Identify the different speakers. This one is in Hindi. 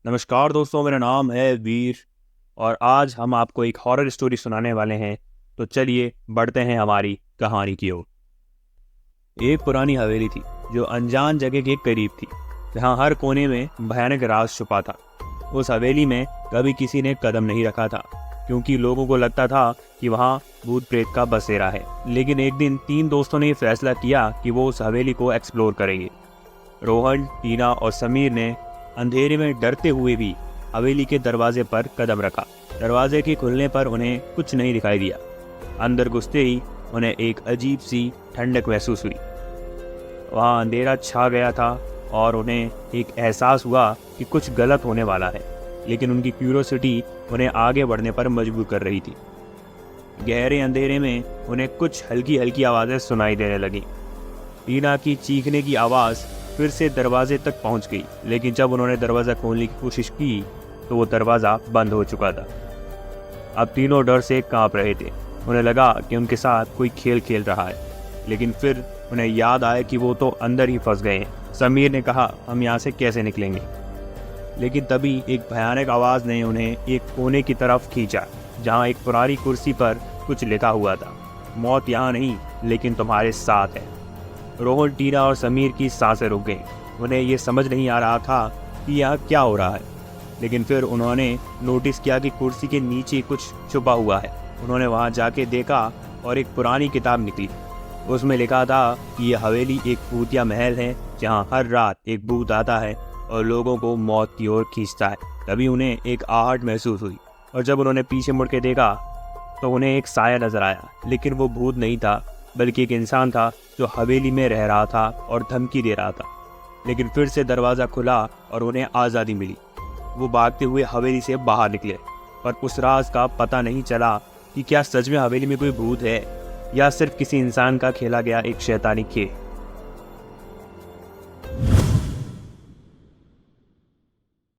Speaker 1: नमस्कार दोस्तों, मेरा नाम है वीर और आज हम आपको एक हॉरर स्टोरी सुनाने वाले हैं। तो चलिए बढ़ते हैं हमारी कहानी की ओर। एक पुरानी हवेली थी जो अनजान जगह के करीब थी, जहां हर कोने में भयानक राज छुपा था। उस हवेली में कभी किसी ने कदम नहीं रखा था, क्योंकि लोगों को लगता था कि वहां भूत प्रेत का बसेरा है। लेकिन एक दिन 3 दोस्तों ने फैसला किया कि वो उस हवेली को एक्सप्लोर करेंगे। रोहन, टीना और समीर ने अंधेरे में डरते हुए भी हवेली के दरवाजे पर कदम रखा। दरवाजे के खुलने पर उन्हें कुछ नहीं दिखाई दिया। अंदर घुसते ही उन्हें एक अजीब सी ठंडक महसूस हुई। वहाँ अंधेरा छा गया था और उन्हें एक एहसास हुआ कि कुछ गलत होने वाला है, लेकिन उनकी क्यूरियोसिटी उन्हें आगे बढ़ने पर मजबूर कर रही थी। गहरे अंधेरे में उन्हें कुछ हल्की हल्की आवाज़ें सुनाई देने लगीं। टीना की चीखने की आवाज़ फिर से दरवाजे तक पहुंच गई, लेकिन जब उन्होंने दरवाज़ा खोलने की कोशिश की तो वो दरवाज़ा बंद हो चुका था। अब तीनों डर से कांप रहे थे। उन्हें लगा कि उनके साथ कोई खेल खेल रहा है, लेकिन फिर उन्हें याद आया कि वो तो अंदर ही फंस गए हैं। समीर ने कहा, हम यहाँ से कैसे निकलेंगे? लेकिन तभी एक भयानक आवाज़ ने उन्हें एक कोने की तरफ खींचा, जहाँ एक पुरानी कुर्सी पर कुछ लिखा हुआ था, मौत यहाँ नहीं लेकिन तुम्हारे साथ है। रोहन, टीना और समीर की सांसें रुक गईं। उन्हें ये समझ नहीं आ रहा था कि यहाँ क्या हो रहा है, लेकिन फिर उन्होंने नोटिस किया कि कुर्सी के नीचे कुछ छुपा हुआ है। उन्होंने वहाँ जाके देखा और एक पुरानी किताब निकली। उसमें लिखा था कि यह हवेली एक भूतिया महल है, जहाँ हर रात एक भूत आता है और लोगों को मौत की ओर खींचता है। तभी उन्हें एक आहट महसूस हुई और जब उन्होंने पीछे मुड़ के देखा तो उन्हें एक साया नजर आया, लेकिन वो भूत नहीं था, बल्कि एक इंसान था जो हवेली में रह रहा था और धमकी दे रहा था। लेकिन फिर से दरवाज़ा खुला और उन्हें आज़ादी मिली। वो भागते हुए हवेली से बाहर निकले, पर उस राज का पता नहीं चला कि क्या सच में हवेली में कोई भूत है या सिर्फ किसी इंसान का खेला गया एक शैतानी खेल।